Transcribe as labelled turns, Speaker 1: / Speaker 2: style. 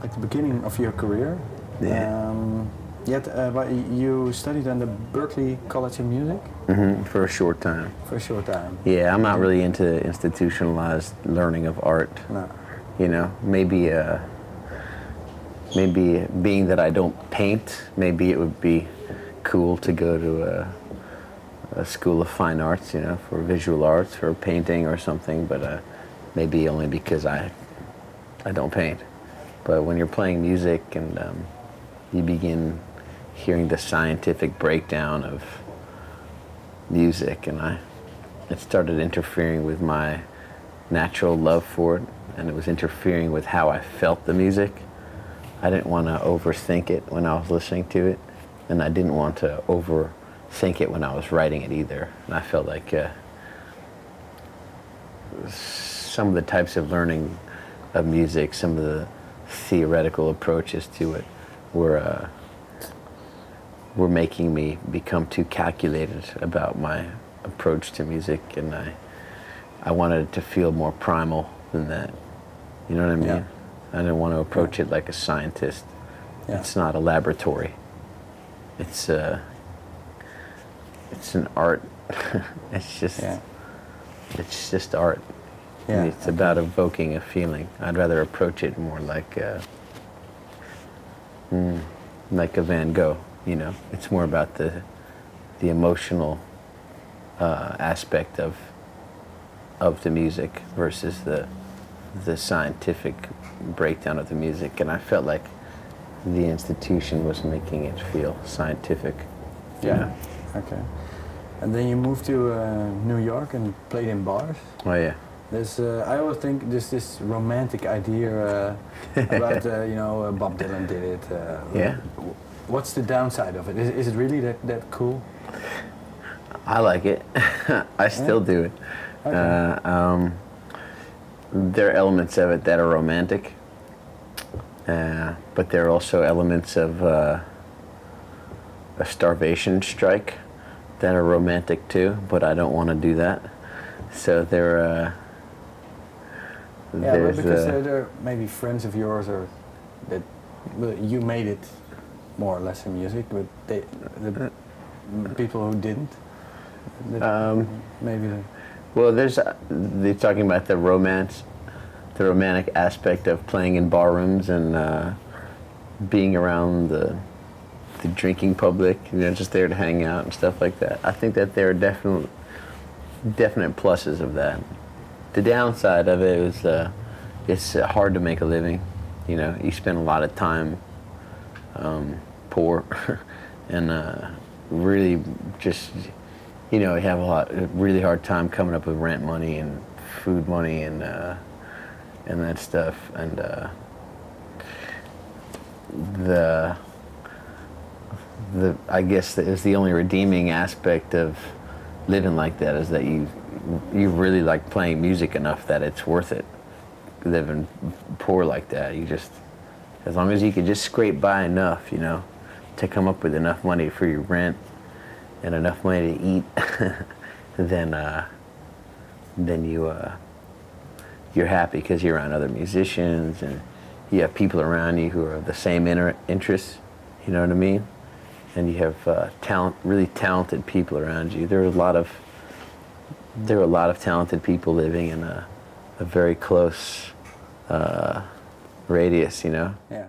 Speaker 1: like the beginning of your career.
Speaker 2: Yeah.
Speaker 1: But you studied at the Barklee College of Music?
Speaker 2: For a short time.
Speaker 1: For a short time.
Speaker 2: Yeah, I'm not really into institutionalized learning of art.
Speaker 1: No.
Speaker 2: You know, maybe being that I don't paint, maybe it would be cool to go to a school of fine arts, you know, for visual arts or painting or something, but maybe only because I don't paint. But when you're playing music and you begin hearing the scientific breakdown of music, and it started interfering with my natural love for it, and it was interfering with how I felt the music. I didn't want to overthink it when I was listening to it, and I didn't want to overthink it when I was writing it either. And I felt like some of the types of learning of music, some of the theoretical approaches to it were making me become too calculated about my approach to music, and I wanted it to feel more primal than that. You know what I mean?
Speaker 1: Yeah.
Speaker 2: I didn't want to approach it like a scientist.
Speaker 1: Yeah.
Speaker 2: It's not a laboratory. It's an art. It's just art.
Speaker 1: Yeah.
Speaker 2: It's about evoking a feeling. I'd rather approach it more like a Van Gogh. You know, it's more about the emotional aspect of the music versus the scientific breakdown of the music, and I felt like the institution was making it feel scientific.
Speaker 1: Yeah.
Speaker 2: You know?
Speaker 1: Okay. And then you moved to New York and played in bars.
Speaker 2: Oh yeah.
Speaker 1: There's, I always think there's this romantic idea about, you know, Bob Dylan did it.
Speaker 2: Yeah.
Speaker 1: What's the downside of it? Is it really that cool?
Speaker 2: I like it. I still do it.
Speaker 1: Okay.
Speaker 2: There are elements of it that are romantic, but there are also elements of a starvation strike that are romantic too, but I don't want to do that. So there
Speaker 1: but because there are maybe friends of yours or that you made it more or less in music, but the people who didn't, maybe.
Speaker 2: Well, they're talking about the romantic aspect of playing in bar rooms and being around the drinking public, you know, just there to hang out and stuff like that. I think that there are definite pluses of that. The downside of it is it's hard to make a living. You know, you spend a lot of time poor and really just, you know, you have a really hard time coming up with rent money and food money and that stuff. And I guess that is the only redeeming aspect of living like that, is that you really like playing music enough that it's worth it. Living poor like that, you just, as long as you can just scrape by enough, you know, to come up with enough money for your rent and enough money to eat, then you're happy because you're around other musicians and you have people around you who are of the same interests. You know what I mean? And you have really talented people around you. There are a lot of talented people living in a very close radius, you know?
Speaker 1: Yeah.